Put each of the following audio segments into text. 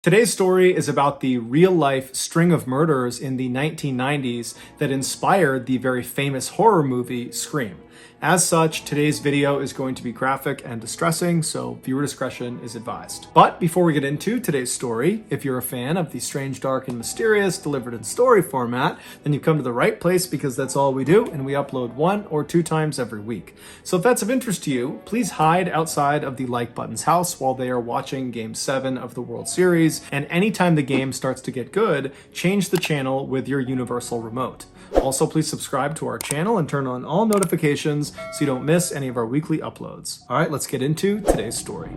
Today's story is about the real-life string of murders in the 1990s that inspired the very famous horror movie Scream. As such, today's video is going to be graphic and distressing, so viewer discretion is advised. But before we get into today's story, if you're a fan of the strange, dark, and mysterious delivered in story format, then you've come to the right place because that's all we do, and we upload 1 or 2 times every week. So if that's of interest to you, please hide outside of the like button's house while they are watching Game 7 of the World Series, and anytime the game starts to get good, change the channel with your universal remote. Also, please subscribe to our channel and turn on all notifications so you don't miss any of our weekly uploads. All right, let's get into today's story.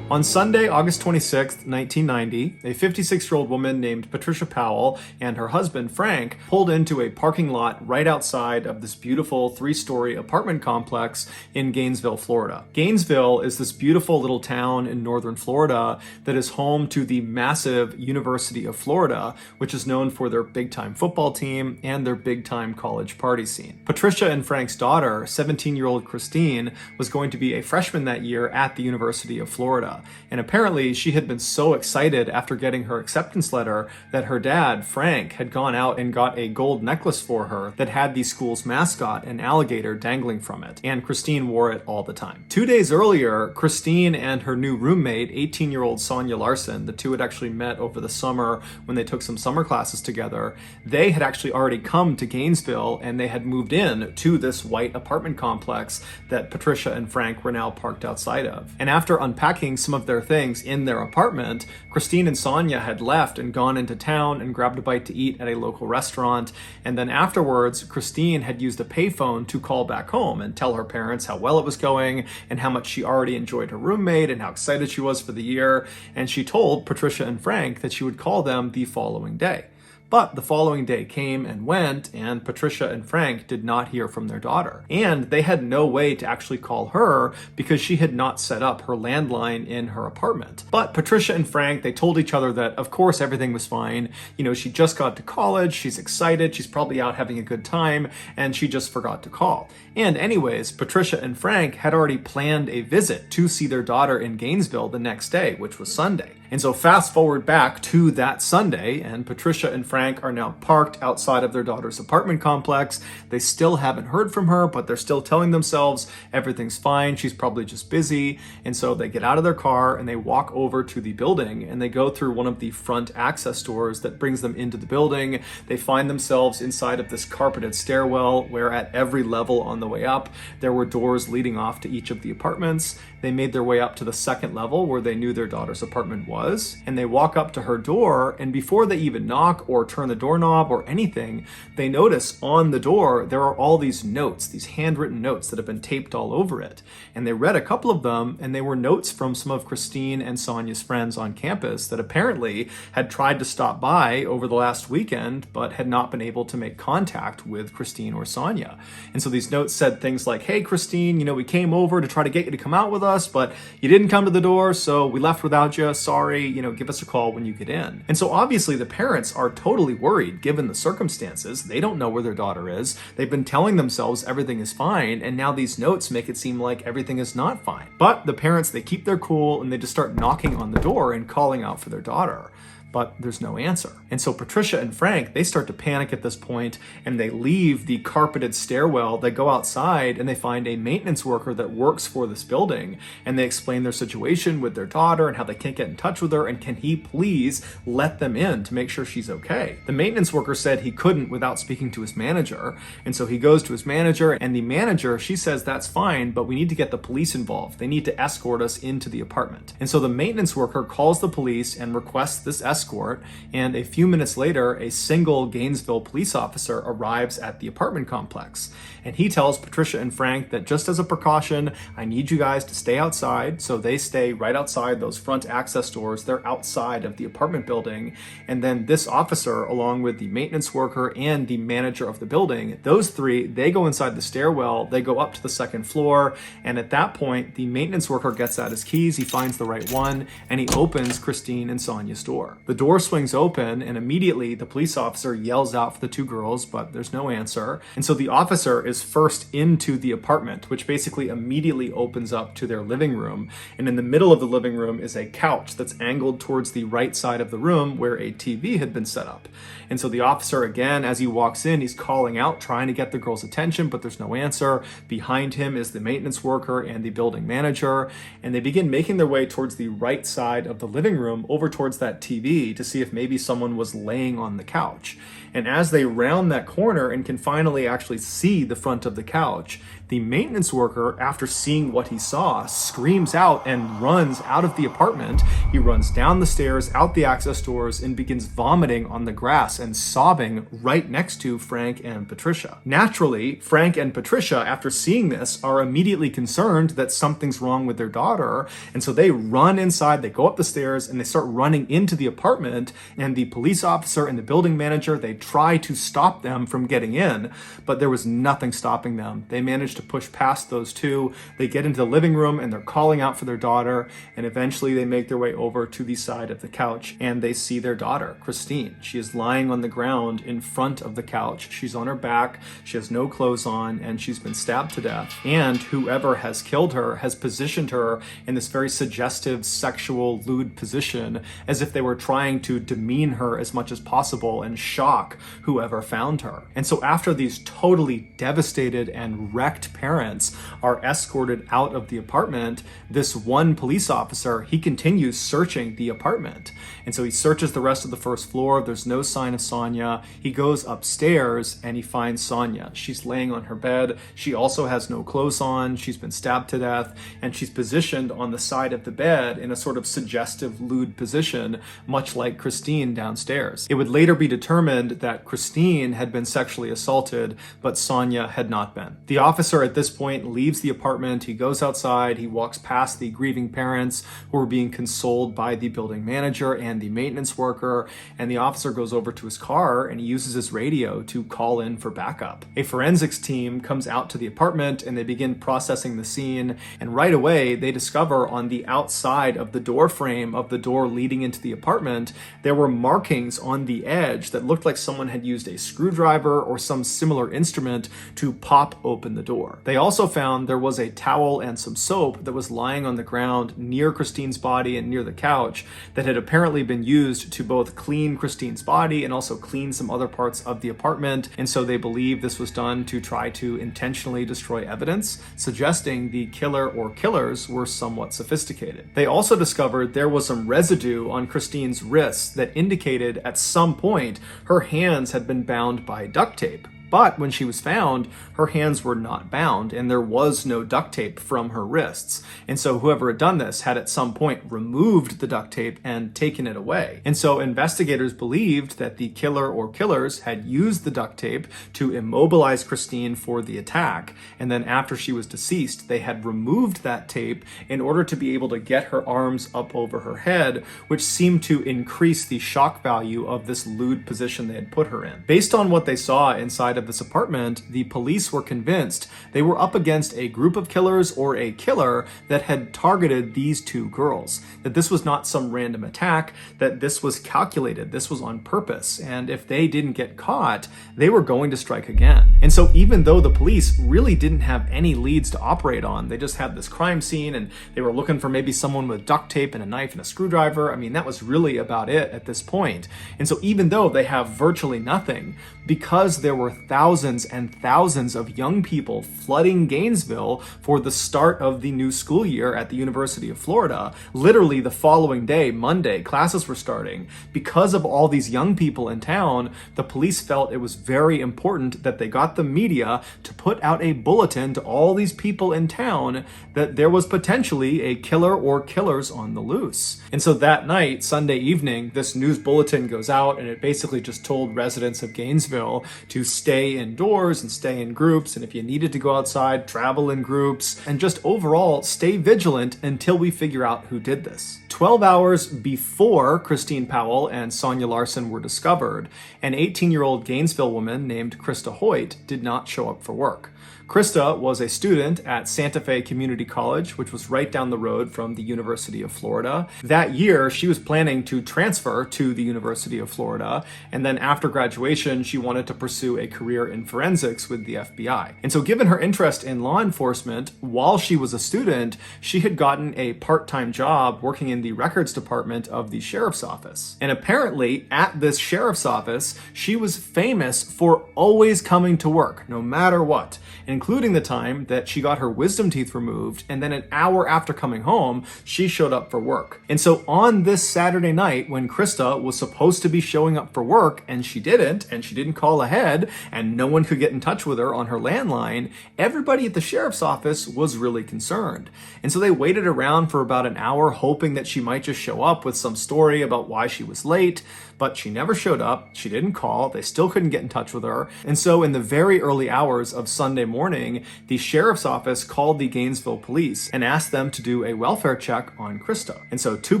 On Sunday, August 26th, 1990, a 56-year-old woman named Patricia Powell and her husband, Frank, pulled into a parking lot right outside of this beautiful 3-story apartment complex in Gainesville, Florida. Gainesville is this beautiful little town in northern Florida that is home to the massive University of Florida, which is known for their big-time football team and their big-time college party scene. Patricia and Frank's daughter, 17-year-old Christine, was going to be a freshman that year at the University of Florida. And apparently she had been so excited after getting her acceptance letter that her dad, Frank, had gone out and got a gold necklace for her that had the school's mascot, an alligator, dangling from it. And Christine wore it all the time. 2 days earlier, Christine and her new roommate, 18-year-old Sonia Larson, the two had actually met over the summer when they took some summer classes together. They had actually already come to Gainesville and they had moved in to this white apartment complex that Patricia and Frank were now parked outside of. And after unpacking some of their things in their apartment, Christine and Sonia had left and gone into town and grabbed a bite to eat at a local restaurant. And then afterwards, Christine had used a payphone to call back home and tell her parents how well it was going and how much she already enjoyed her roommate and how excited she was for the year. And she told Patricia and Frank that she would call them the following day. But the following day came and went, and Patricia and Frank did not hear from their daughter. And they had no way to actually call her because she had not set up her landline in her apartment. But Patricia and Frank, they told each other that, of course, everything was fine. You know, she just got to college, she's excited, she's probably out having a good time, and she just forgot to call. And anyways, Patricia and Frank had already planned a visit to see their daughter in Gainesville the next day, which was Sunday. And so fast forward back to that Sunday, and Patricia and Frank are now parked outside of their daughter's apartment complex. They still haven't heard from her, but they're still telling themselves everything's fine, she's probably just busy. And so they get out of their car and they walk over to the building and they go through one of the front access doors that brings them into the building. They find themselves inside of this carpeted stairwell where at every level on the way up, there were doors leading off to each of the apartments. They made their way up to the second level where they knew their daughter's apartment was, and they walk up to her door, and before they even knock or turn the doorknob or anything, they notice on the door there are all these notes, these handwritten notes that have been taped all over it. And they read a couple of them, and they were notes from some of Christine and Sonia's friends on campus that apparently had tried to stop by over the last weekend but had not been able to make contact with Christine or Sonia. And so these notes said things like, "Hey Christine, you know, we came over to try to get you to come out with us, but you didn't come to the door, so we left without you. Sorry, you know, give us a call when you get in." And so obviously the parents are totally worried given the circumstances. They don't know where their daughter is. They've been telling themselves everything is fine, and now these notes make it seem like everything is not fine. But the parents, they keep their cool and they just start knocking on the door and calling out for their daughter. But there's no answer. And so Patricia and Frank, they start to panic at this point and they leave the carpeted stairwell. They go outside and they find a maintenance worker that works for this building, and they explain their situation with their daughter and how they can't get in touch with her and can he please let them in to make sure she's okay. The maintenance worker said he couldn't without speaking to his manager, and so he goes to his manager, and the manager, she says that's fine, but we need to get the police involved. They need to escort us into the apartment. And so the maintenance worker calls the police and requests this escort escort, and a few minutes later, a single Gainesville police officer arrives at the apartment complex. And he tells Patricia and Frank that just as a precaution, I need you guys to stay outside. So they stay right outside those front access doors. They're outside of the apartment building. And then this officer, along with the maintenance worker and the manager of the building, those three, they go inside the stairwell, they go up to the second floor. And at that point, the maintenance worker gets out his keys, he finds the right one, and he opens Christine and Sonia's door. The door swings open, and immediately the police officer yells out for the two girls, but there's no answer. And so the officer is first into the apartment, which basically immediately opens up to their living room. And in the middle of the living room is a couch that's angled towards the right side of the room where a TV had been set up. And so the officer, again, as he walks in, he's calling out, trying to get the girl's attention, but there's no answer. Behind him is the maintenance worker and the building manager. And they begin making their way towards the right side of the living room, over towards that TV, to see if maybe someone was laying on the couch. And as they round that corner and can finally actually see the front of the couch, the maintenance worker, after seeing what he saw, screams out and runs out of the apartment. He runs down the stairs, out the access doors, and begins vomiting on the grass and sobbing right next to Frank and Patricia. Naturally, Frank and Patricia, after seeing this, are immediately concerned that something's wrong with their daughter. And so they run inside, they go up the stairs, and they start running into the apartment. And the police officer and the building manager, they try to stop them from getting in, but there was nothing stopping them. They managed to push past those two. They get into the living room and they're calling out for their daughter, and eventually they make their way over to the side of the couch and they see their daughter, Christine. She is lying on the ground in front of the couch. She's on her back, she has no clothes on, and she's been stabbed to death. And whoever has killed her has positioned her in this very suggestive, sexual, lewd position, as if they were trying to demean her as much as possible and shock whoever found her. And so after these totally devastated and wrecked parents are escorted out of the apartment, this one police officer, he continues searching the apartment. And so he searches the rest of the first floor. There's no sign of Sonia. He goes upstairs and he finds Sonia. She's laying on her bed. She also has no clothes on. She's been stabbed to death, and she's positioned on the side of the bed in a sort of suggestive, lewd position, much like Christine downstairs. It would later be determined that Christine had been sexually assaulted, but Sonia had not been. The officer at this point leaves the apartment. He goes outside. He walks past the grieving parents who are being consoled by the building manager and the maintenance worker, and the officer goes over to his car and he uses his radio to call in for backup. A forensics team comes out to the apartment and they begin processing the scene, and right away they discover on the outside of the door frame of the door leading into the apartment, there were markings on the edge that looked like someone had used a screwdriver or some similar instrument to pop open the door. They also found there was a towel and some soap that was lying on the ground near Christine's body and near the couch that had apparently been used to both clean Christine's body and also clean some other parts of the apartment. And so they believe this was done to try to intentionally destroy evidence, suggesting the killer or killers were somewhat sophisticated. They also discovered there was some residue on Christine's wrists that indicated at some point her hands had been bound by duct tape. But when she was found, her hands were not bound and there was no duct tape from her wrists. And so whoever had done this had at some point removed the duct tape and taken it away. And so investigators believed that the killer or killers had used the duct tape to immobilize Christine for the attack. And then after she was deceased, they had removed that tape in order to be able to get her arms up over her head, which seemed to increase the shock value of this lewd position they had put her in. Based on what they saw inside of this apartment, the police were convinced they were up against a group of killers or a killer that had targeted these two girls, that this was not some random attack, that this was calculated, this was on purpose, and if they didn't get caught, they were going to strike again. And so even though the police really didn't have any leads to operate on, they just had this crime scene and they were looking for maybe someone with duct tape and a knife and a screwdriver. I mean, that was really about it at this point. And so even though they have virtually nothing, because there were thousands and thousands of young people flooding Gainesville for the start of the new school year at the University of Florida. Literally the following day, Monday, classes were starting. Because of all these young people in town, the police felt it was very important that they got the media to put out a bulletin to all these people in town that there was potentially a killer or killers on the loose. And so that night, Sunday evening, this news bulletin goes out, and it basically just told residents of Gainesville to stay indoors and stay in groups, and if you needed to go outside, travel in groups, and just overall stay vigilant until we figure out who did this. 12 hours before Christine Powell and Sonia Larson were discovered, an 18-year-old Gainesville woman named Krista Hoyt did not show up for work. Krista was a student at Santa Fe Community College, which was right down the road from the University of Florida. That year, she was planning to transfer to the University of Florida, and then after graduation, she wanted to pursue a career in forensics with the FBI. And so given her interest in law enforcement, while she was a student, she had gotten a part-time job working in the records department of the sheriff's office. And apparently, at this sheriff's office, she was famous for always coming to work, no matter what, including the time that she got her wisdom teeth removed, and then an hour after coming home, she showed up for work. And so on this Saturday night, when Krista was supposed to be showing up for work, and she didn't call ahead, and no one could get in touch with her on her landline, everybody at the sheriff's office was really concerned. And so they waited around for about an hour, hoping that she might just show up with some story about why she was late, but she never showed up. She didn't call. They still couldn't get in touch with her. And so in the very early hours of Sunday morning, the sheriff's office called the Gainesville police and asked them to do a welfare check on Krista. And so 2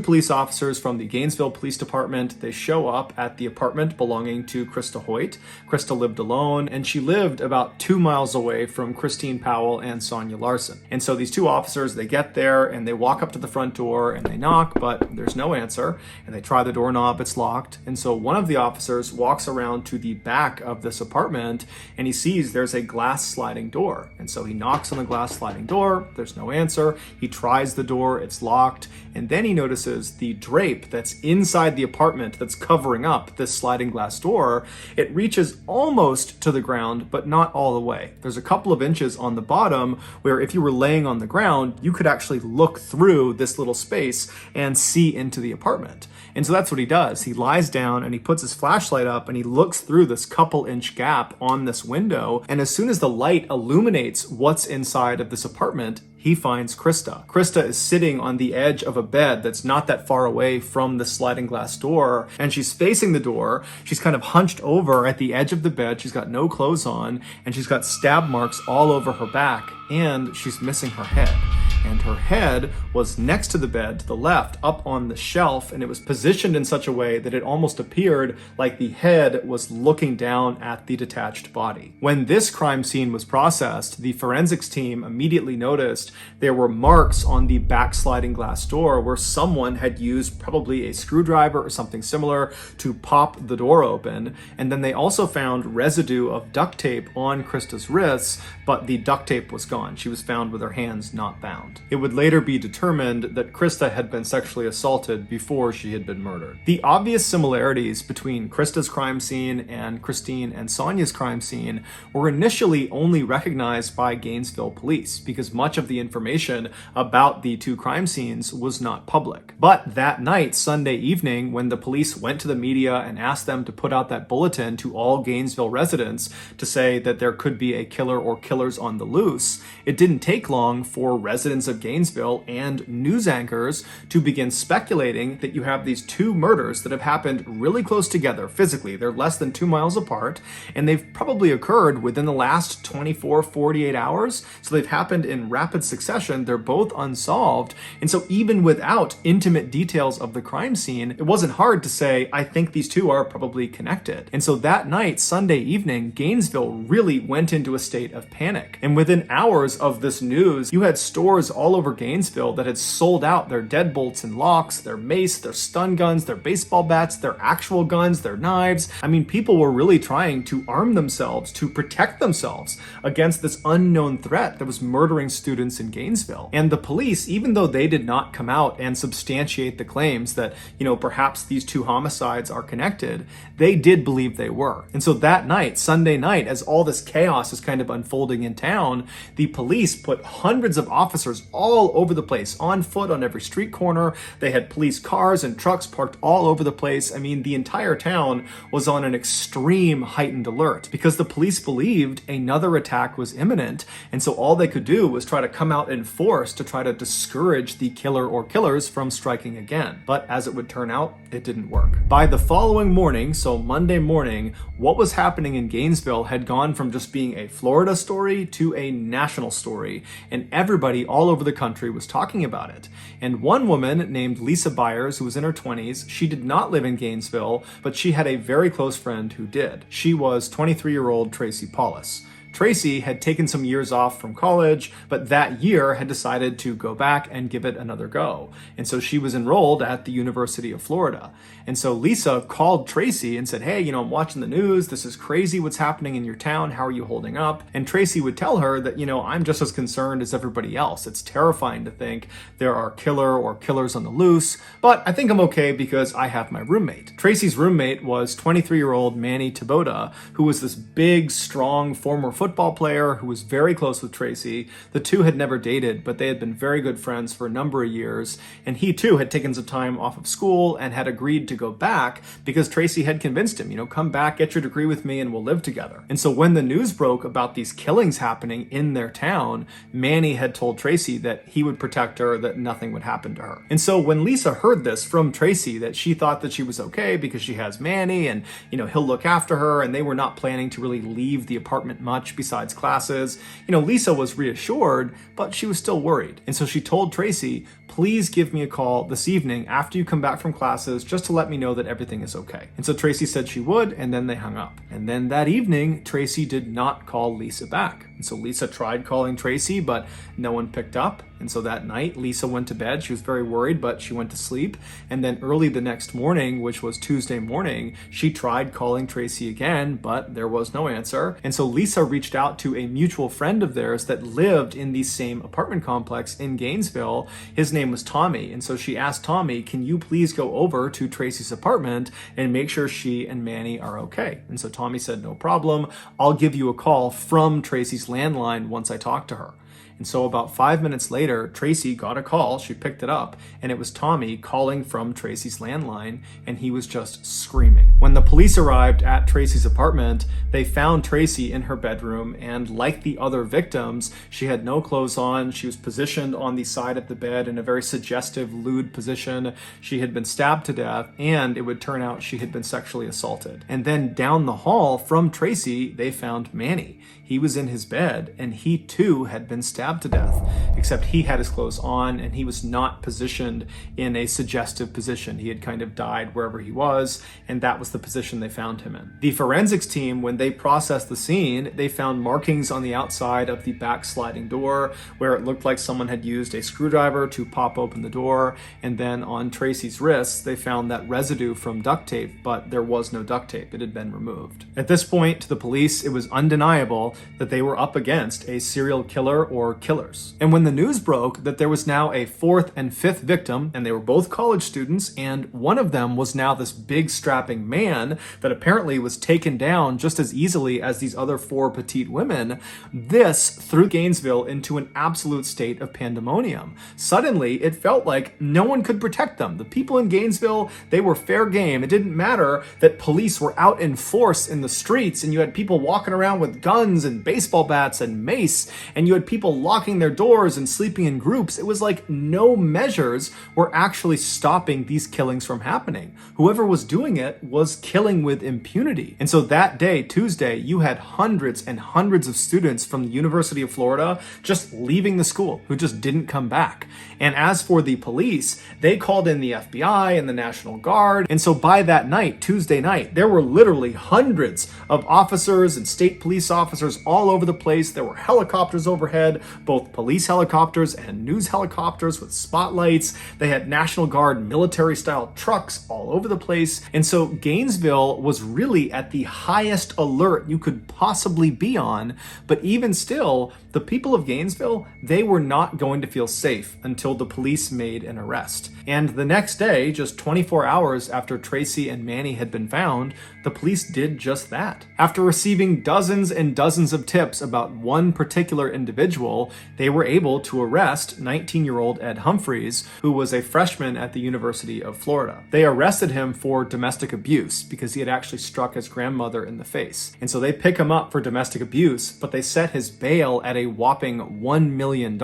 police officers from the Gainesville Police Department, they show up at the apartment belonging to Krista Hoyt. Krista lived alone, and she lived about 2 miles away from Christine Powell and Sonia Larson. And so these 2 officers, they get there and they walk up to the front door and they knock, but there's no answer. And they try the doorknob, it's locked. And so one of the officers walks around to the back of this apartment and he sees there's a glass sliding door. And so he knocks on the glass sliding door, there's no answer. He tries the door, it's locked. And then he notices the drape that's inside the apartment that's covering up this sliding glass door. It reaches almost to the ground, but not all the way. There's a couple of inches on the bottom where if you were laying on the ground, you could actually look through this little space and see into the apartment. And so that's what he does. He lies down and he puts his flashlight up and he looks through this couple inch gap on this window. And as soon as the light illuminates what's inside of this apartment, he finds Krista. Krista is sitting on the edge of a bed that's not that far away from the sliding glass door, and she's facing the door. She's kind of hunched over at the edge of the bed. She's got no clothes on, and she's got stab marks all over her back, and she's missing her head. And her head was next to the bed to the left, up on the shelf, and it was positioned in such a way that it almost appeared like the head was looking down at the detached body. When this crime scene was processed, the forensics team immediately noticed there were marks on the backsliding glass door where someone had used probably a screwdriver or something similar to pop the door open. And then they also found residue of duct tape on Krista's wrists, but the duct tape was gone. She was found with her hands not bound. It would later be determined that Krista had been sexually assaulted before she had been murdered. The obvious similarities between Krista's crime scene and Christine and Sonia's crime scene were initially only recognized by Gainesville police because much of the information about the 2 crime scenes was not public. But that night, Sunday evening, when the police went to the media and asked them to put out that bulletin to all Gainesville residents to say that there could be a killer or killers on the loose, it didn't take long for residents of Gainesville and news anchors to begin speculating that you have these 2 murders that have happened really close together physically. They're less than 2 miles apart, and they've probably occurred within the last 24, 48 hours. So they've happened in rapid succession. They're both unsolved. And so even without intimate details of the crime scene, it wasn't hard to say, I think these 2 are probably connected. And so that night, Sunday evening, Gainesville really went into a state of panic. And within hours of this news, you had stores all over Gainesville that had sold out their deadbolts and locks, their mace, their stun guns, their baseball bats, their actual guns, their knives. I mean, people were really trying to arm themselves to protect themselves against this unknown threat that was murdering students in Gainesville. And the police, even though they did not come out and substantiate the claims that, perhaps these two homicides are connected, they did believe they were. And so that night, Sunday night, as all this chaos is kind of unfolding in town, the police put hundreds of officers all over the place, on foot on every street corner. They had police cars and trucks parked all over the place. I mean, the entire town was on an extreme heightened alert because the police believed another attack was imminent. And so all they could do was try to come out in force to try to discourage the killer or killers from striking again. But as it would turn out, it didn't work. By the following morning, so Monday morning, what was happening in Gainesville had gone from just being a Florida story to a national story, and everybody all over the country was talking about it. And one woman named Lisa Byers, who was in her 20s, she did not live in Gainesville, but she had a very close friend who did. She was 23-year-old Tracy Paulus. Tracy had taken some years off from college, but that year had decided to go back and give it another go. And so she was enrolled at the University of Florida. And so Lisa called Tracy and said, hey, I'm watching the news. This is crazy what's happening in your town. How are you holding up? And Tracy would tell her that, I'm just as concerned as everybody else. It's terrifying to think there are killer or killers on the loose, but I think I'm okay because I have my roommate. Tracy's roommate was 23-year-old Manny Taboda, who was this big, strong, former football player who was very close with Tracy. The two had never dated, but they had been very good friends for a number of years. And he too had taken some time off of school and had agreed to go back because Tracy had convinced him, come back, get your degree with me, and we'll live together. And so when the news broke about these killings happening in their town, Manny had told Tracy that he would protect her, that nothing would happen to her. And so when Lisa heard this from Tracy, that she thought that she was okay because she has Manny and, he'll look after her, and they were not planning to really leave the apartment much besides classes, Lisa was reassured, but she was still worried. And so she told Tracy, please give me a call this evening after you come back from classes just to let me know that everything is okay. And so Tracy said she would, and then they hung up. And then that evening, Tracy did not call Lisa back. And so Lisa tried calling Tracy, but no one picked up. And so that night, Lisa went to bed. She was very worried, but she went to sleep. And then early the next morning, which was Tuesday morning, she tried calling Tracy again, but there was no answer. And so Lisa reached out to a mutual friend of theirs that lived in the same apartment complex in Gainesville. His name was Tommy. And so she asked Tommy, can you please go over to Tracy's apartment and make sure she and Manny are okay? And so Tommy said, no problem. I'll give you a call from Tracy's landline once I talk to her. And so about 5 minutes later, Tracy got a call. She picked it up, and it was Tommy calling from Tracy's landline, and he was just screaming. When the police arrived at Tracy's apartment, they found Tracy in her bedroom, and like the other victims, she had no clothes on. She was positioned on the side of the bed in a very suggestive, lewd position. She had been stabbed to death, and it would turn out she had been sexually assaulted. And then down the hall from Tracy, they found Manny. He was in his bed, and he too had been stabbed to death, except he had his clothes on and he was not positioned in a suggestive position. He had kind of died wherever he was, and that was the position they found him in. The forensics team, when they processed the scene, they found markings on the outside of the back sliding door where it looked like someone had used a screwdriver to pop open the door, and then on Tracy's wrists, they found that residue from duct tape, but there was no duct tape. It had been removed. At this point, to the police, it was undeniable that they were up against a serial killer or killers. And when the news broke that there was now a fourth and fifth victim, and they were both college students, and one of them was now this big strapping man that apparently was taken down just as easily as these other four petite women, this threw Gainesville into an absolute state of pandemonium. Suddenly, it felt like no one could protect them. The people in Gainesville, they were fair game. It didn't matter that police were out in force in the streets, and you had people walking around with guns and baseball bats and mace, and you had people locking their doors and sleeping in groups. It was like no measures were actually stopping these killings from happening. Whoever was doing it was killing with impunity. And so that day, Tuesday, you had hundreds and hundreds of students from the University of Florida just leaving the school who just didn't come back. And as for the police, they called in the FBI and the National Guard. And so by that night, Tuesday night, there were literally hundreds of officers and state police officers all over the place. There were helicopters overhead, both police helicopters and news helicopters with spotlights. They had National Guard military-style trucks all over the place. And so Gainesville was really at the highest alert you could possibly be on. But even still, the people of Gainesville, they were not going to feel safe until the police made an arrest. And the next day, just 24 hours after Tracy and Manny had been found, the police did just that. After receiving dozens and dozens of tips about one particular individual, they were able to arrest 19-year-old Ed Humphries, who was a freshman at the University of Florida. They arrested him for domestic abuse because he had actually struck his grandmother in the face. And so they pick him up for domestic abuse, but they set his bail at a whopping $1 million,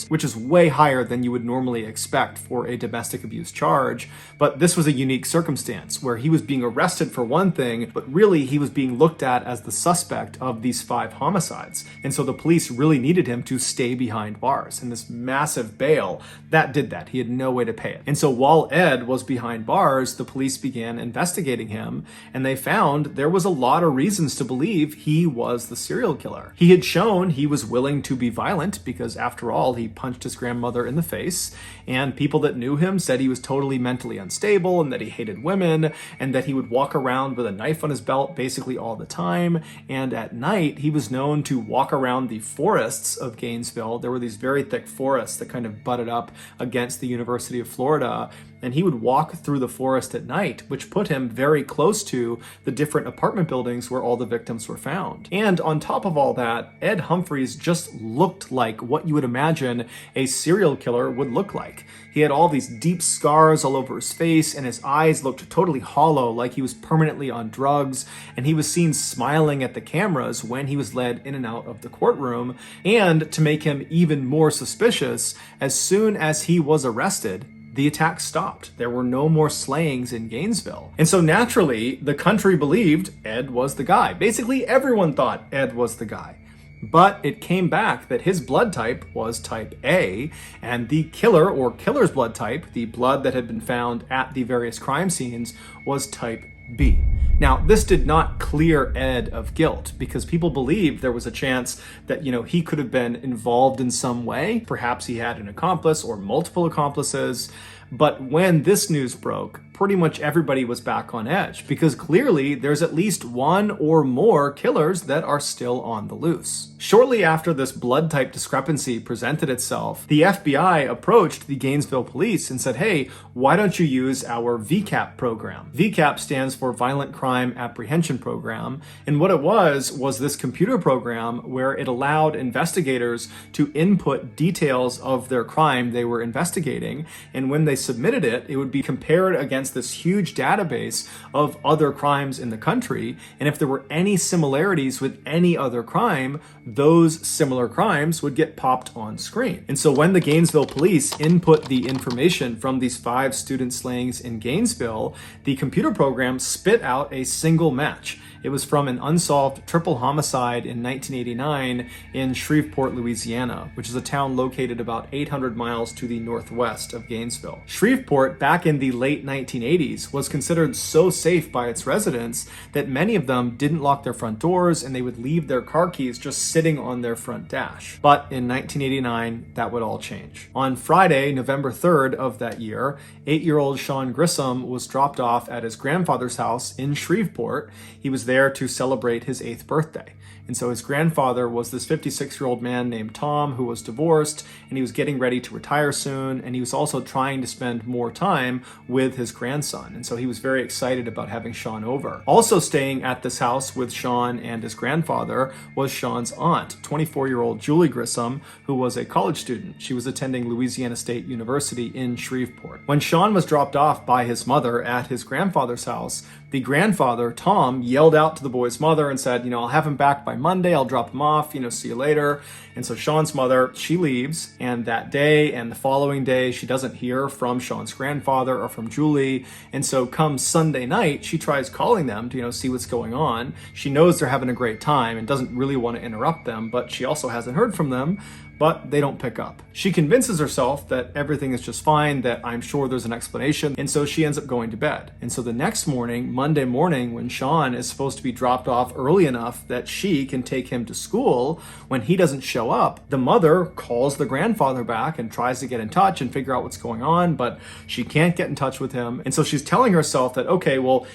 which is way higher than you would normally expect for a domestic abuse charge. But this was a unique circumstance where he was being arrested for one thing, but really he was being looked at as the suspect of these 5 homicides. And so the police really needed him to stay behind bars. And this massive bail, that did that. He had no way to pay it. And so while Ed was behind bars, the police began investigating him, and they found there was a lot of reasons to believe he was the serial killer. He had shown he was willing to be violent because, after all, he punched his grandmother in the face, and people that knew him said he was totally mentally unstable and that he hated women and that he would walk around with a knife on his belt basically all the time. And at night, he was known to walk around the forests of Gainesville. There were these very thick forests that kind of butted up against the University of Florida, and he would walk through the forest at night, which put him very close to the different apartment buildings where all the victims were found. And on top of all that, Ed Humphries just looked like what you would imagine a serial killer would look like. He had all these deep scars all over his face, and his eyes looked totally hollow, like he was permanently on drugs, and he was seen smiling at the cameras when he was led in and out of the courtroom. And to make him even more suspicious, as soon as he was arrested, the attack stopped. There were no more slayings in Gainesville. And so naturally, the country believed Ed was the guy. Basically, everyone thought Ed was the guy. But it came back that his blood type was type A, and the killer or killer's blood type, the blood that had been found at the various crime scenes, was type B. Now, this did not clear Ed of guilt because people believed there was a chance that, he could have been involved in some way. Perhaps he had an accomplice or multiple accomplices. But when this news broke, pretty much everybody was back on edge because clearly there's at least one or more killers that are still on the loose. Shortly after this blood type discrepancy presented itself, the FBI approached the Gainesville police and said, hey, why don't you use our VCAP program? VCAP stands for Violent Crime Apprehension Program. And what it was this computer program where it allowed investigators to input details of their crime they were investigating. And when they submitted it, it would be compared against this huge database of other crimes in the country. And if there were any similarities with any other crime, those similar crimes would get popped on screen. And so when the Gainesville police input the information from these 5 student slayings in Gainesville, the computer program spit out a single match. It was from an unsolved triple homicide in 1989 in Shreveport, Louisiana, which is a town located about 800 miles to the northwest of Gainesville. Shreveport, back in the late 1980s, was considered so safe by its residents that many of them didn't lock their front doors and they would leave their car keys just sitting on their front dash. But in 1989, that would all change. On Friday, November 3rd of that year, 8-year-old Sean Grissom was dropped off at his grandfather's house in Shreveport. He was there to celebrate his 8th birthday. And so his grandfather was this 56-year-old man named Tom who was divorced, and he was getting ready to retire soon, and he was also trying to spend more time with his grandson. And so he was very excited about having Sean over. Also staying at this house with Sean and his grandfather was Sean's aunt, 24-year-old Julie Grissom, who was a college student. She was attending Louisiana State University in Shreveport. When Sean was dropped off by his mother at his grandfather's house, the grandfather, Tom, yelled out to the boy's mother and said, I'll have him back by Monday. I'll drop him off, see you later. And so Sean's mother, she leaves, and that day and the following day, she doesn't hear from Sean's grandfather or from Julie. And so come Sunday night, she tries calling them to, see what's going on. She knows they're having a great time and doesn't really want to interrupt them, but she also hasn't heard from them. but they don't pick up. She convinces herself that everything is just fine, that I'm sure there's an explanation, and so she ends up going to bed. And so the next morning, Monday morning, when Sean is supposed to be dropped off early enough that she can take him to school, when he doesn't show up, the mother calls the grandfather back and tries to get in touch and figure out what's going on, but she can't get in touch with him. And so she's telling herself that, okay, well,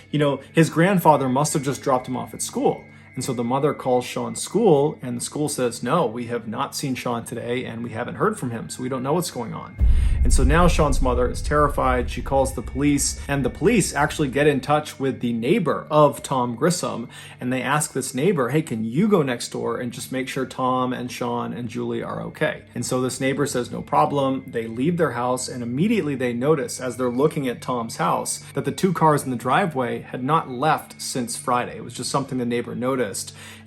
his grandfather must have just dropped him off at school. And so the mother calls Sean's school, and the school says, no, we have not seen Sean today, and we haven't heard from him, so we don't know what's going on. And so now Sean's mother is terrified. She calls the police, and the police actually get in touch with the neighbor of Tom Grissom, and they ask this neighbor, hey, can you go next door and just make sure Tom and Sean and Julie are okay? And so this neighbor says, no problem. They leave their house, and immediately they notice, as they're looking at Tom's house, that the two cars in the driveway had not left since Friday. It was just something the neighbor noticed.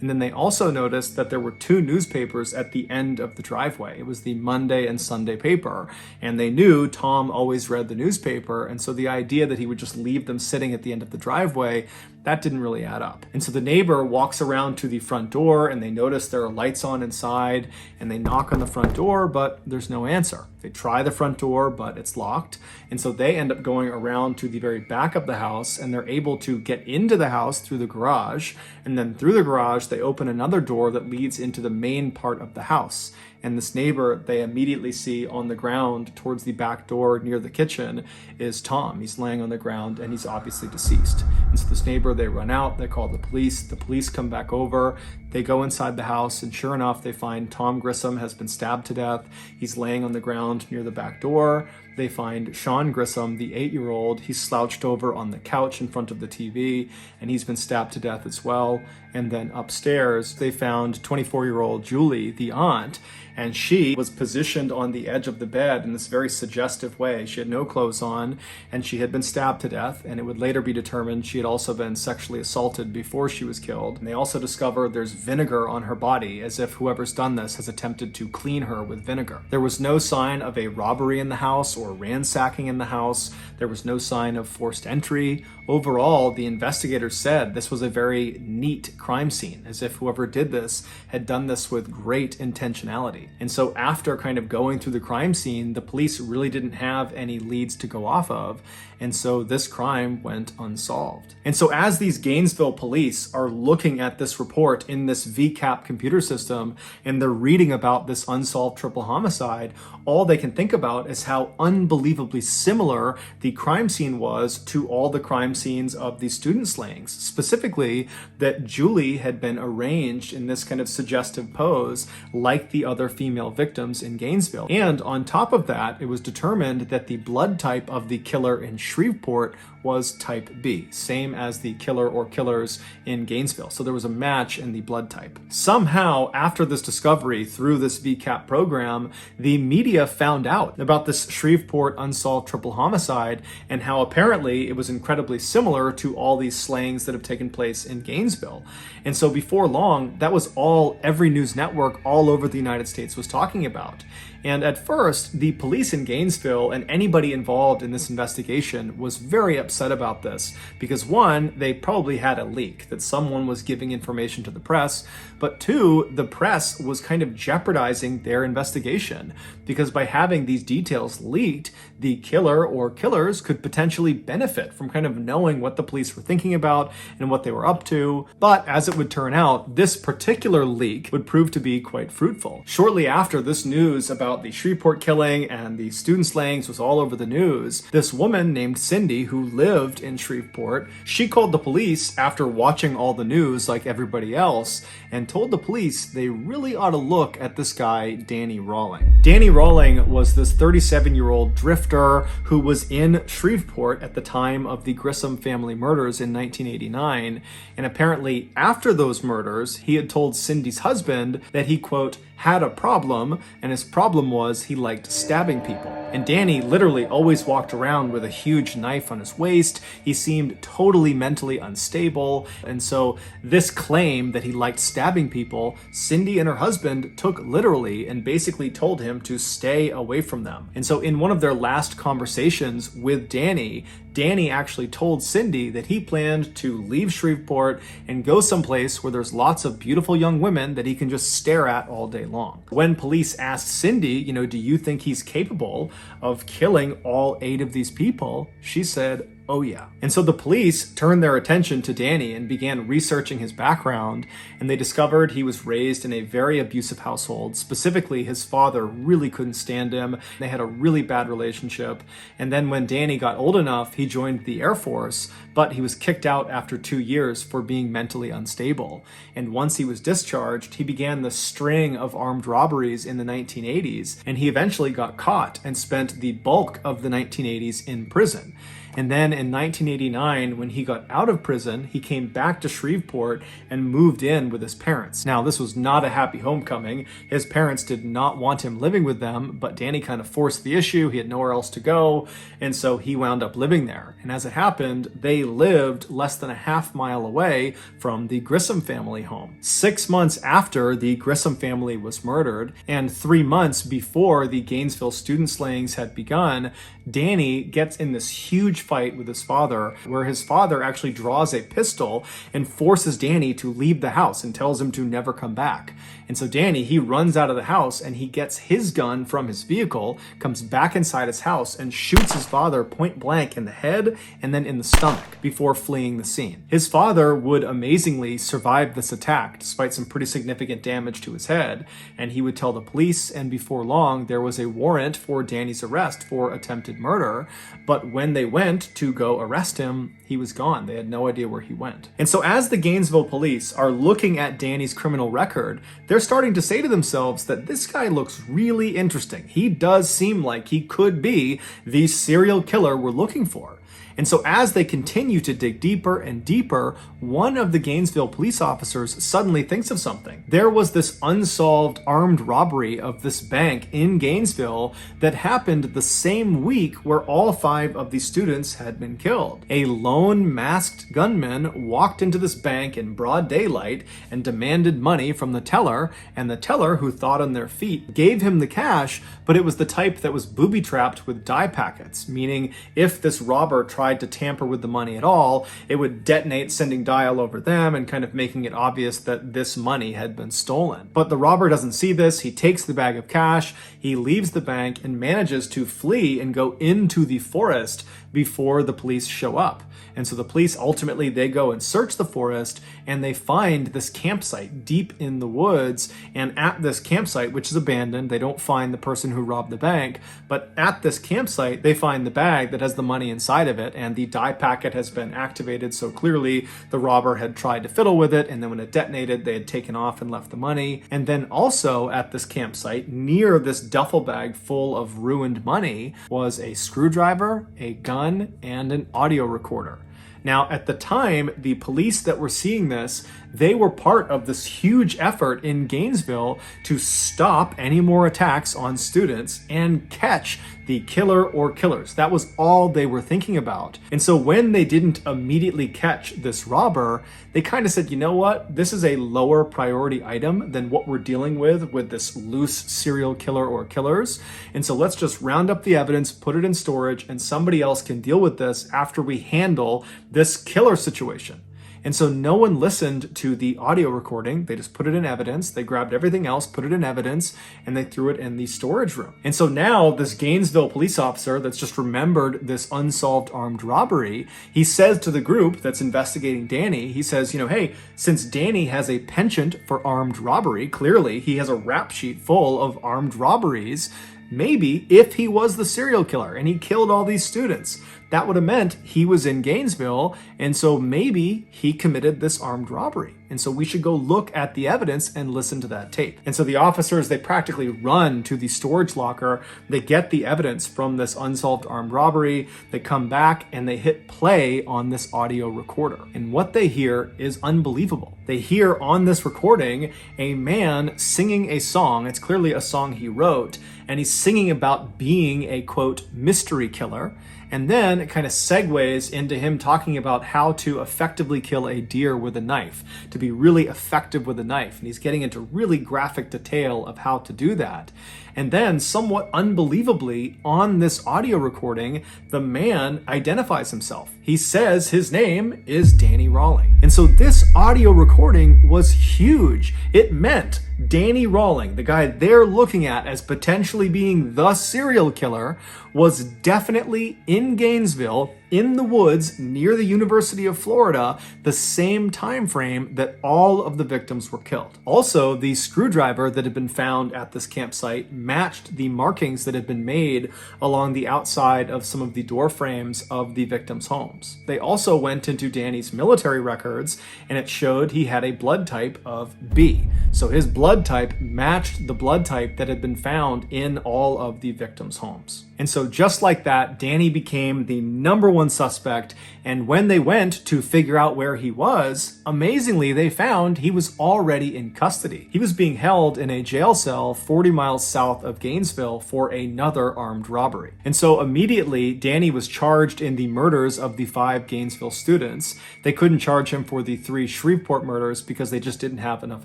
And then they also noticed that there were two newspapers at the end of the driveway. It was the Monday and Sunday paper. And they knew Tom always read the newspaper. And so the idea that he would just leave them sitting at the end of the driveway, that didn't really add up. And so the neighbor walks around to the front door, and they notice there are lights on inside, and they knock on the front door, but there's no answer. They try the front door, but it's locked. And so they end up going around to the very back of the house, and they're able to get into the house through the garage. And then through the garage, they open another door that leads into the main part of the house. And this neighbor they immediately see on the ground towards the back door near the kitchen is Tom. He's laying on the ground, and he's obviously deceased. And so this neighbor, they run out, they call the police. The police come back over. They go inside the house, and sure enough, they find Tom Grissom has been stabbed to death. He's laying on the ground near the back door. They find Sean Grissom, the 8-year-old. He's slouched over on the couch in front of the TV, and he's been stabbed to death as well. And then upstairs, they found 24-year-old Julie, the aunt, and she was positioned on the edge of the bed in this very suggestive way. She had no clothes on, and she had been stabbed to death, and it would later be determined she had also been sexually assaulted before she was killed. And they also discovered there's vinegar on her body, as if whoever's done this has attempted to clean her with vinegar. There was no sign of a robbery in the house or ransacking in the house. There was no sign of forced entry. Overall, the investigators said this was a very neat crime scene, as if whoever did this had done this with great intentionality. And so after kind of going through the crime scene, the police really didn't have any leads to go off of, and so this crime went unsolved. And so as these Gainesville police are looking at this report in this VCAP computer system, and they're reading about this unsolved triple homicide, all they can think about is how unbelievably similar the crime scene was to all the crime scenes of the student slayings. Specifically, that Julie had been arranged in this kind of suggestive pose like the other female victims in Gainesville. And on top of that, it was determined that the blood type of the killer in Shreveport was type B, same as the killer or killers in Gainesville. So there was a match in the blood type. Somehow, after this discovery through this VCAP program, the media found out about this Shreveport unsolved triple homicide and how apparently it was incredibly similar to all these slayings that have taken place in Gainesville. And so before long, that was all every news network all over the United States was talking about. And at first, the police in Gainesville and anybody involved in this investigation was very upset about this because one, they probably had a leak that someone was giving information to the press, but two, the press was kind of jeopardizing their investigation because by having these details leaked, the killer or killers could potentially benefit from kind of knowing what the police were thinking about and what they were up to. But as it would turn out, this particular leak would prove to be quite fruitful. Shortly after this news about the Shreveport killing and the student slayings was all over the news, this woman named Cindy, who lived in Shreveport, she called the police after watching all the news like everybody else and told the police they really ought to look at this guy, Danny Rawling. Danny Rawling was this 37-year-old drifter who was in Shreveport at the time of the Grissom family murders in 1989, and apparently after those murders, he had told Cindy's husband that he, quote, had a problem, and his problem was he liked stabbing people. And Danny literally always walked around with a huge knife on his waist. He seemed totally mentally unstable. And so this claim that he liked stabbing people, Cindy and her husband took literally and basically told him to stay away from them. And so in one of their last conversations with Danny Danny actually told Cindy that he planned to leave Shreveport and go someplace where there's lots of beautiful young women that he can just stare at all day long. When police asked Cindy, do you think he's capable of killing all 8 of these people? She said, oh yeah. And so the police turned their attention to Danny and began researching his background, and they discovered he was raised in a very abusive household. Specifically, his father really couldn't stand him. They had a really bad relationship. And then when Danny got old enough, he joined the Air Force, but he was kicked out after 2 years for being mentally unstable. And once he was discharged, he began the string of armed robberies in the 1980s, and he eventually got caught and spent the bulk of the 1980s in prison. And then in 1989, when he got out of prison, he came back to Shreveport and moved in with his parents. Now, this was not a happy homecoming. His parents did not want him living with them, but Danny kind of forced the issue. He had nowhere else to go, and so he wound up living there. And as it happened, they lived less than a half-mile away from the Grissom family home. 6 months after the Grissom family was murdered, and 3 months before the Gainesville student slayings had begun, Danny gets in this huge fight with his father, where his father actually draws a pistol and forces Danny to leave the house and tells him to never come back. And so Danny, he runs out of the house and he gets his gun from his vehicle, comes back inside his house and shoots his father point blank in the head and then in the stomach before fleeing the scene. His father would amazingly survive this attack despite some pretty significant damage to his head, and he would tell the police, and before long there was a warrant for Danny's arrest for attempted murder. But when they went to go arrest him, he was gone. They had no idea where he went. And so as the Gainesville police are looking at Danny's criminal record, they're starting to say to themselves that this guy looks really interesting. He does seem like he could be the serial killer we're looking for. And so as they continue to dig deeper and deeper, one of the Gainesville police officers suddenly thinks of something. There was this unsolved armed robbery of this bank in Gainesville that happened the same week where all 5 of the students had been killed. A lone masked gunman walked into this bank in broad daylight and demanded money from the teller, and the teller, who thought on their feet, gave him the cash, but it was the type that was booby-trapped with dye packets, meaning if this robber tried to tamper with the money at all, it would detonate, sending dye all over them and kind of making it obvious that this money had been stolen. But the robber doesn't see this. He takes the bag of cash, he leaves the bank and manages to flee and go into the forest before the police show up. And so the police ultimately, they go and search the forest and they find this campsite deep in the woods. And at this campsite, which is abandoned, they don't find the person who robbed the bank, but at this campsite, they find the bag that has the money inside of it, and the dye packet has been activated. So clearly the robber had tried to fiddle with it, and then when it detonated, they had taken off and left the money. And then also at this campsite, near this duffel bag full of ruined money, was a screwdriver, a gun, and an audio recorder. Now, at the time, the police that were seeing this, they were part of this huge effort in Gainesville to stop any more attacks on students and catch the killer or killers. That was all they were thinking about. And so when they didn't immediately catch this robber, they kind of said, you know what? This is a lower priority item than what we're dealing with this loose serial killer or killers. And so let's just round up the evidence, put it in storage, and somebody else can deal with this after we handle this killer situation. And so no one listened to the audio recording. They just put it in evidence. They grabbed everything else, put it in evidence, and they threw it in the storage room. And so now this Gainesville police officer that's just remembered this unsolved armed robbery, he says to the group that's investigating Danny, he says, hey, since Danny has a penchant for armed robbery, clearly he has a rap sheet full of armed robberies, maybe if he was the serial killer and he killed all these students, that would have meant he was in Gainesville, and so maybe he committed this armed robbery. And so we should go look at the evidence and listen to that tape. And so the officers, they practically run to the storage locker. They get the evidence from this unsolved armed robbery. They come back and they hit play on this audio recorder. And what they hear is unbelievable. They hear on this recording a man singing a song. It's clearly a song he wrote, and he's singing about being a, quote, mystery killer. And then it kind of segues into him talking about how to effectively kill a deer with a knife, to to be really effective with a knife. And he's getting into really graphic detail of how to do that. And then, somewhat unbelievably, on this audio recording, the man identifies himself. He says his name is Danny Rawling. And so this audio recording was huge. It meant Danny Rawling, the guy they're looking at as potentially being the serial killer, was definitely in Gainesville, in the woods near the University of Florida, the same time frame that all of the victims were killed. Also, the screwdriver that had been found at this campsite matched the markings that had been made along the outside of some of the door frames of the victims' homes. They also went into Danny's military records, and it showed he had a blood type of B. So his blood type matched the blood type that had been found in all of the victims' homes. And so just like that, Danny became the number one suspect, and when they went to figure out where he was, amazingly, they found he was already in custody. He was being held in a jail cell 40 miles south of Gainesville for another armed robbery. And so immediately, Danny was charged in the murders of the 5 Gainesville students. They couldn't charge him for the 3 Shreveport murders because they just didn't have enough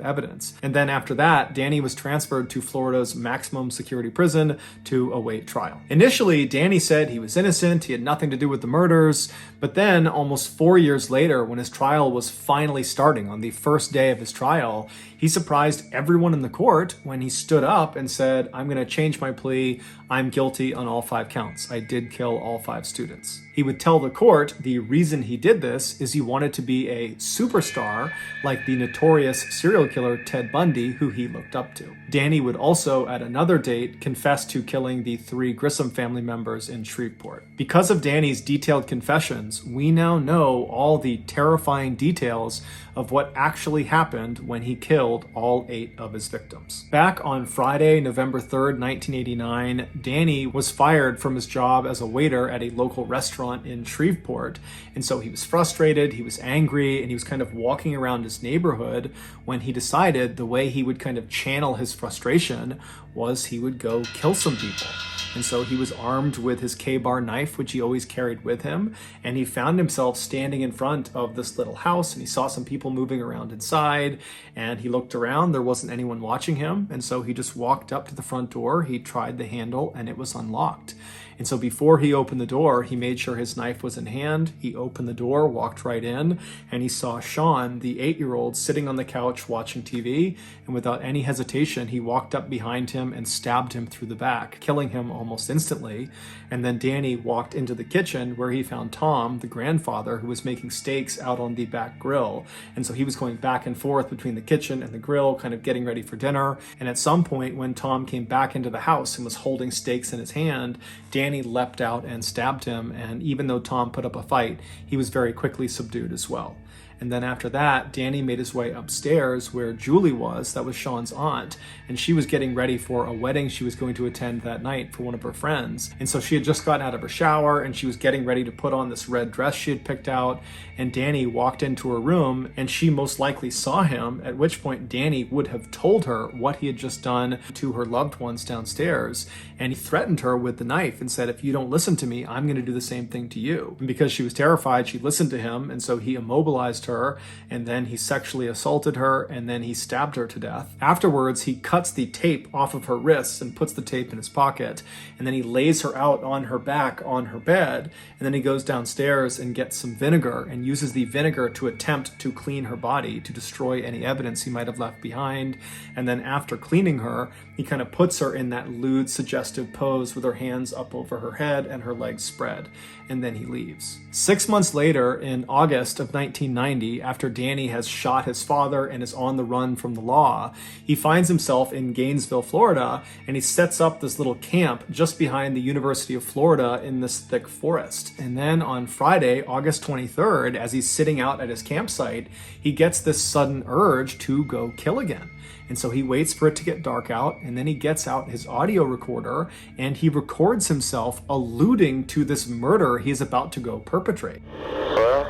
evidence. And then after that, Danny was transferred to Florida's maximum security prison to await trial. Initially, Danny said he was innocent, he had nothing to do with the murders, but then almost 4 years later, when his trial was finally starting on the first day of his trial, he surprised everyone in the court when he stood up and said, "I'm going to change my plea. I'm guilty on all 5 counts. I did kill all 5 students." He would tell the court the reason he did this is he wanted to be a superstar like the notorious serial killer Ted Bundy, who he looked up to. Danny would also, at another date, confess to killing the 3 Grissom family members in Shreveport. Because of Danny's detailed confessions, we now know all the terrifying details of what actually happened when he killed all 8 of his victims. Back on Friday, November 3rd, 1989, Danny was fired from his job as a waiter at a local restaurant in Shreveport, and so he was frustrated, he was angry, and he was kind of walking around his neighborhood when he decided the way he would kind of channel his frustration was he would go kill some people. And so he was armed with his K-bar knife, which he always carried with him, and he found himself standing in front of this little house, and he saw some people moving around inside, and he looked around, there wasn't anyone watching him, and so he just walked up to the front door, he tried the handle, and it was unlocked. And so before he opened the door, he made sure his knife was in hand, he opened the door, walked right in, and he saw Sean, the 8-year-old, sitting on the couch watching TV, and without any hesitation, he walked up behind him and stabbed him through the back, killing him almost instantly. And then Danny walked into the kitchen where he found Tom, the grandfather, who was making steaks out on the back grill. And so he was going back and forth between the kitchen and the grill, kind of getting ready for dinner. And at some point, when Tom came back into the house and was holding steaks in his hand, Danny leapt out and stabbed him. And even though Tom put up a fight, he was very quickly subdued as well. And then after that, Danny made his way upstairs where Julie was, that was Sean's aunt, and she was getting ready for a wedding she was going to attend that night for one of her friends. And so she had just gotten out of her shower and she was getting ready to put on this red dress she had picked out, and Danny walked into her room and she most likely saw him, at which point Danny would have told her what he had just done to her loved ones downstairs, and he threatened her with the knife and said, "If you don't listen to me, I'm going to do the same thing to you." And because she was terrified, she listened to him, and so he immobilized her, and then he sexually assaulted her, and then he stabbed her to death. Afterwards, he cuts the tape off of her wrists and puts the tape in his pocket, and then he lays her out on her back on her bed, and then he goes downstairs and gets some vinegar and uses the vinegar to attempt to clean her body, to destroy any evidence he might have left behind. And then after cleaning her, he kind of puts her in that lewd, suggestive pose with her hands up over her head and her legs spread, and then he leaves. 6 months later, in August of 1990, after Danny has shot his father and is on the run from the law, he finds himself in Gainesville, Florida, and he sets up this little camp just behind the University of Florida in this thick forest. And then on Friday, August 23rd, as he's sitting out at his campsite, he gets this sudden urge to go kill again. And so he waits for it to get dark out, and then he gets out his audio recorder and he records himself alluding to this murder he is about to go perpetrate. Well,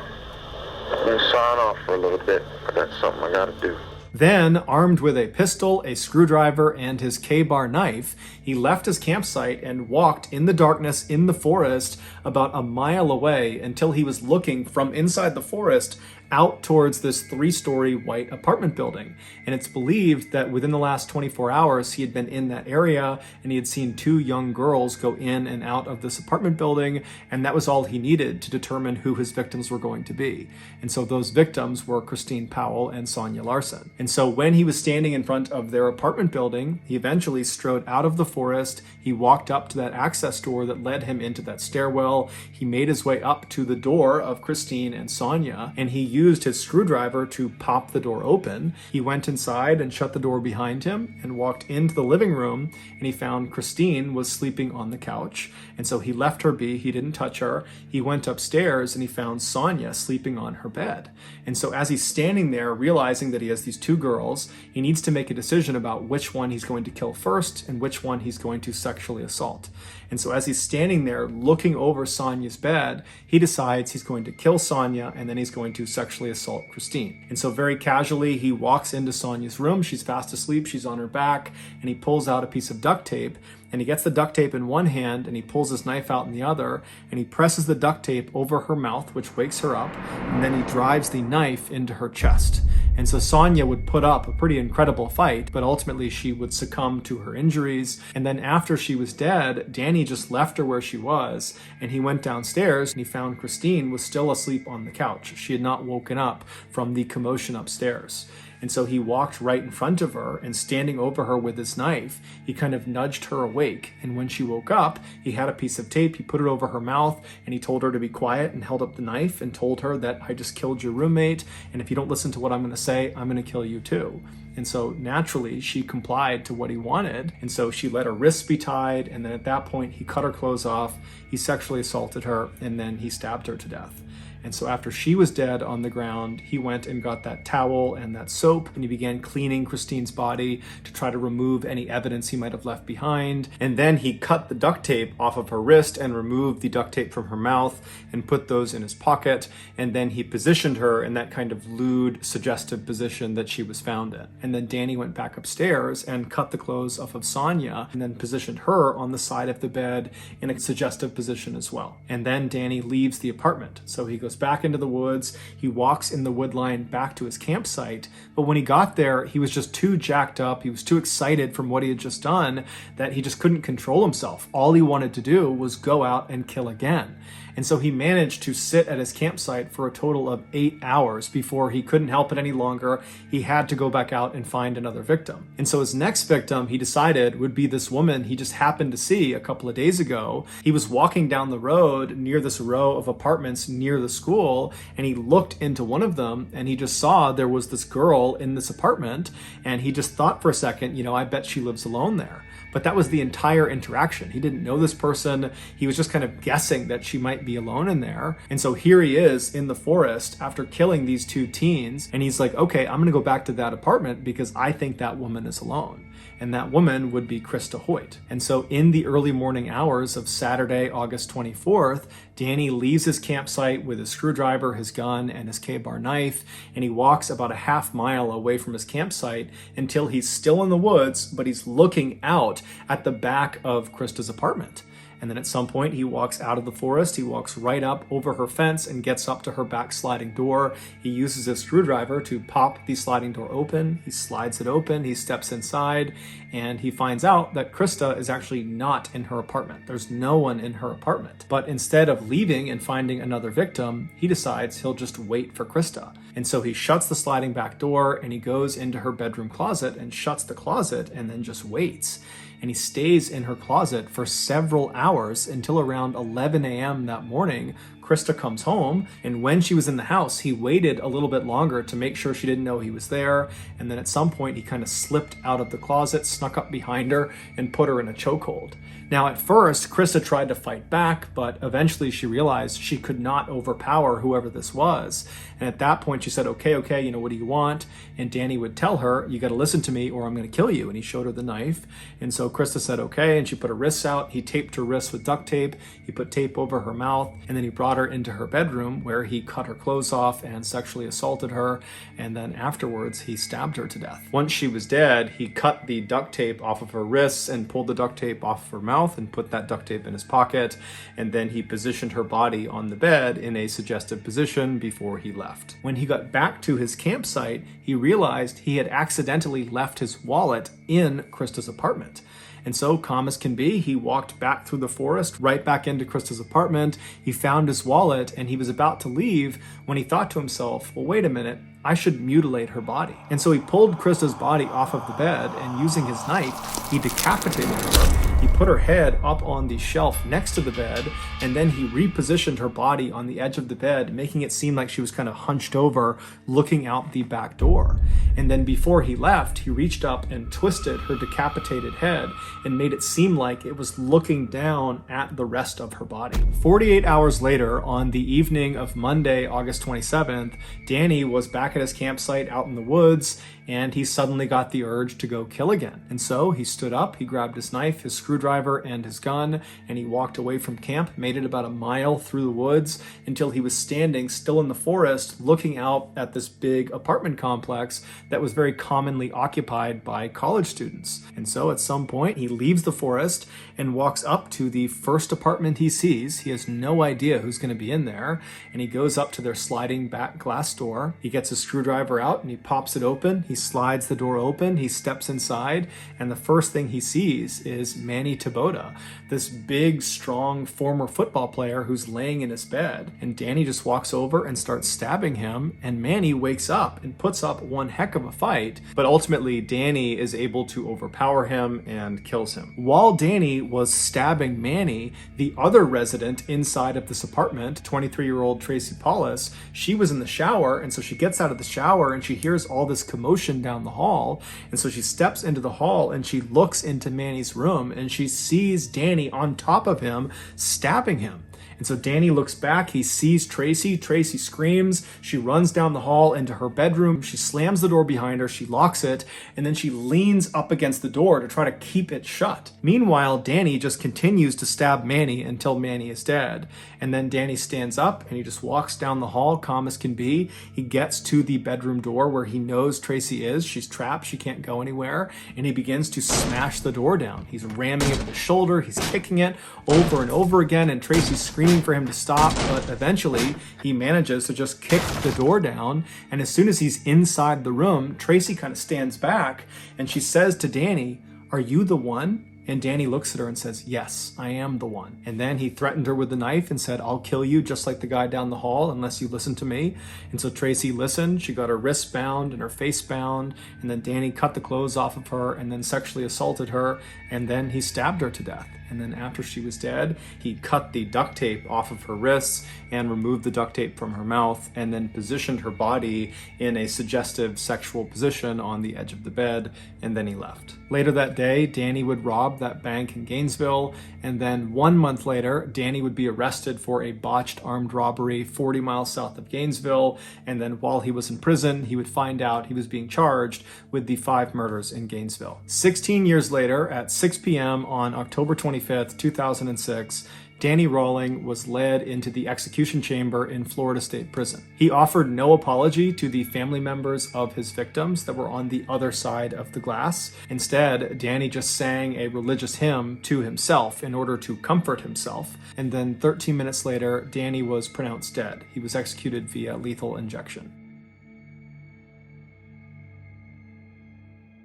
let me sign off for a little bit. I got something I gotta do. Then, armed with a pistol, a screwdriver, and his K-bar knife, he left his campsite and walked in the darkness in the forest about a mile away until he was looking from inside the forest out towards this 3-story white apartment building. And it's believed that within the last 24 hours, he had been in that area and he had seen 2 young girls go in and out of this apartment building. And that was all he needed to determine who his victims were going to be. And so those victims were Christine Powell and Sonia Larson. And so when he was standing in front of their apartment building, he eventually strode out of the forest. He walked up to that access door that led him into that stairwell. He made his way up to the door of Christine and Sonia, and he used his screwdriver to pop the door open. He went inside and shut the door behind him and walked into the living room, and he found Christine was sleeping on the couch. And so he left her be. He didn't touch her. He went upstairs and he found Sonia sleeping on her bed. And so as he's standing there, realizing that he has these 2 girls, he needs to make a decision about which one he's going to kill first and which one he's going to sexually assault. And so as he's standing there looking over Sonia's bed, he decides he's going to kill Sonia and then he's going to sexually assault Christine. And so very casually, he walks into Sonia's room. She's fast asleep. She's on her back, and he pulls out a piece of duct tape. And he gets the duct tape in one hand and he pulls his knife out in the other, and he presses the duct tape over her mouth, which wakes her up, and then he drives the knife into her chest. And so Sonia would put up a pretty incredible fight, but ultimately she would succumb to her injuries. And then after she was dead, Danny just left her where she was, and he went downstairs and he found Christine was still asleep on the couch. She had not woken up from the commotion upstairs. And so he walked right in front of her, and standing over her with his knife, he kind of nudged her awake. And when she woke up, he had a piece of tape, he put it over her mouth, and he told her to be quiet and held up the knife and told her that I just killed your roommate, and if you don't listen to what I'm going to say, I'm going to kill you too. And so naturally, she complied to what he wanted. And so she let her wrists be tied, and then at that point, he cut her clothes off, he sexually assaulted her, and then he stabbed her to death. And so after she was dead on the ground, he went and got that towel and that soap, and he began cleaning Christine's body to try to remove any evidence he might have left behind. And then he cut the duct tape off of her wrist and removed the duct tape from her mouth and put those in his pocket. And then he positioned her in that kind of lewd, suggestive position that she was found in. And then Danny went back upstairs and cut the clothes off of Sonia and then positioned her on the side of the bed in a suggestive position as well. And then Danny leaves the apartment. So he goes back into the woods. He walks in the wood line back to his campsite. But when he got there, he was just too jacked up. He was too excited from what he had just done that he just couldn't control himself. All he wanted to do was go out and kill again. And so he managed to sit at his campsite for a total of 8 hours before he couldn't help it any longer. He had to go back out and find another victim. And so his next victim, he decided, would be this woman he just happened to see a couple of days ago. He was walking down the road near this row of apartments near the school, and he looked into one of them, and he just saw there was this girl in this apartment, and he just thought for a second, I bet she lives alone there. But that was the entire interaction. He didn't know this person. He was just kind of guessing that she might be alone in there. And so here he is in the forest after killing these 2 teens. And he's like, okay, I'm going to go back to that apartment because I think that woman is alone. And that woman would be Krista Hoyt. And so in the early morning hours of Saturday, August 24th, Danny leaves his campsite with his screwdriver, his gun, and his K-bar knife, and he walks about a half mile away from his campsite until he's still in the woods, but he's looking out at the back of Krista's apartment. And then at some point, he walks out of the forest, he walks right up over her fence and gets up to her back sliding door. He uses his screwdriver to pop the sliding door open. He slides it open, he steps inside, and he finds out that Krista is actually not in her apartment. There's no one in her apartment. But instead of leaving and finding another victim, he decides he'll just wait for Krista. And so he shuts the sliding back door and he goes into her bedroom closet and shuts the closet and then just waits. And he stays in her closet for several hours until around 11 a.m. that morning. Krista comes home, and when she was in the house, he waited a little bit longer to make sure she didn't know he was there. And then at some point, he kind of slipped out of the closet, snuck up behind her, and put her in a chokehold. Now, at first, Krista tried to fight back, but eventually she realized she could not overpower whoever this was. And at that point, she said, okay, what do you want? And Danny would tell her, you got to listen to me or I'm going to kill you. And he showed her the knife. And so Krista said, okay. And she put her wrists out. He taped her wrists with duct tape. He put tape over her mouth. And then he brought brought her into her bedroom where he cut her clothes off and sexually assaulted her, and then afterwards he stabbed her to death. Once she was dead, he cut the duct tape off of her wrists and pulled the duct tape off of her mouth and put that duct tape in his pocket, and then he positioned her body on the bed in a suggestive position before he left. When he got back to his campsite, he realized he had accidentally left his wallet in Krista's apartment. And so, calm as can be, he walked back through the forest, right back into Krista's apartment. He found his wallet and he was about to leave when he thought to himself, well, wait a minute, I should mutilate her body. And so he pulled Krista's body off of the bed and using his knife, he decapitated her. He put her head up on the shelf next to the bed, and then he repositioned her body on the edge of the bed, making it seem like she was kind of hunched over, looking out the back door. And then before he left, he reached up and twisted her decapitated head and made it seem like it was looking down at the rest of her body. 48 hours later, on the evening of Monday, August 27th, Danny was back at his campsite out in the woods, and he suddenly got the urge to go kill again. And so he stood up, he grabbed his knife, his screwdriver, and his gun, and he walked away from camp, made it about a mile through the woods until he was standing still in the forest looking out at this big apartment complex that was very commonly occupied by college students. And so at some point he leaves the forest and walks up to the first apartment he sees. He has no idea who's going to be in there, and he goes up to their sliding back glass door. He gets his screwdriver out and he pops it open. He slides the door open, he steps inside, and the first thing he sees is Manny Taboda, this big, strong former football player who's laying in his bed. And Danny just walks over and starts stabbing him, and Manny wakes up and puts up one heck of a fight, but ultimately Danny is able to overpower him and kills him. While Danny was stabbing Manny, the other resident inside of this apartment, 23-year-old Tracy Paulus, she was in the shower, and so she gets out of the shower and she hears all this commotion down the hall, and so she steps into the hall and she looks into Manny's room and she sees Danny on top of him stabbing him. And so Danny looks back, he sees Tracy, Tracy screams, she runs down the hall into her bedroom, she slams the door behind her, she locks it, and then she leans up against the door to try to keep it shut. Meanwhile, Danny just continues to stab Manny until Manny is dead. And then Danny stands up and he just walks down the hall, calm as can be. He gets to the bedroom door where he knows Tracy is. She's trapped, she can't go anywhere, and he begins to smash the door down. He's ramming it with his shoulder, he's kicking it over and over again, and Tracy's screaming for him to stop, but eventually he manages to just kick the door down. And as soon as he's inside the room, Tracy kind of stands back and she says to Danny, "Are you the one?" And Danny looks at her and says, "Yes, I am the one." And then he threatened her with the knife and said, "I'll kill you just like the guy down the hall unless you listen to me." And so Tracy listened. She got her wrists bound and her face bound. And then Danny cut the clothes off of her and then sexually assaulted her. And then he stabbed her to death. And then after she was dead, he cut the duct tape off of her wrists and removed the duct tape from her mouth and then positioned her body in a suggestive sexual position on the edge of the bed, and then he left. Later that day, Danny would rob that bank in Gainesville, and then 1 month later, Danny would be arrested for a botched armed robbery 40 miles south of Gainesville, and then while he was in prison, he would find out he was being charged with the 5 murders in Gainesville. 16 years later, at 6 p.m. on October 25th, 2006, Danny Rawling was led into the execution chamber in Florida State Prison. He offered no apology to the family members of his victims that were on the other side of the glass. Instead, Danny just sang a religious hymn to himself in order to comfort himself. And then 13 minutes later, Danny was pronounced dead. He was executed via lethal injection.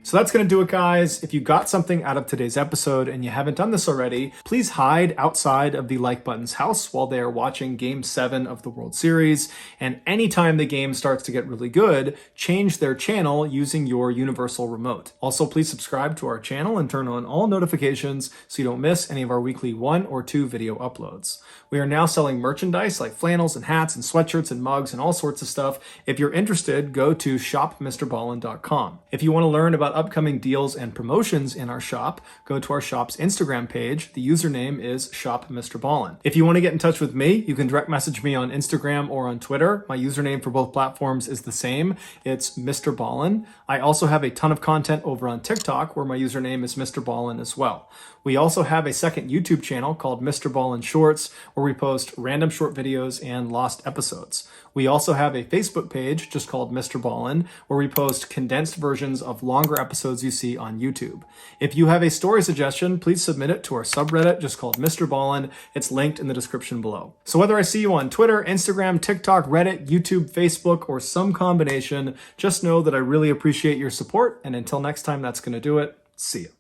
So that's going to do it, guys. If you got something out of today's episode and you haven't done this already, please hide outside of the like button's house while they are watching Game 7 of the World Series. And anytime the game starts to get really good, change their channel using your universal remote. Also, please subscribe to our channel and turn on all notifications so you don't miss any of our weekly 1 or 2 video uploads. We are now selling merchandise like flannels and hats and sweatshirts and mugs and all sorts of stuff. If you're interested, go to shopmrballen.com. If you want to learn about upcoming deals and promotions in our shop, go to our shop's Instagram page. The username is shopMrBallen. If you want to get in touch with me, you can direct message me on Instagram or on Twitter. My username for both platforms is the same. It's MrBallen. I also have a ton of content over on TikTok where my username is MrBallen as well. We also have a second YouTube channel called MrBallen Shorts where we post random short videos and lost episodes. We also have a Facebook page just called MrBallen where we post condensed versions of longer episodes you see on YouTube. If you have a story suggestion, please submit it to our subreddit just called MrBallen. It's linked in the description below. So whether I see you on Twitter, Instagram, TikTok, Reddit, YouTube, Facebook, or some combination, just know that I really appreciate your support. And until next time, that's going to do it. See you.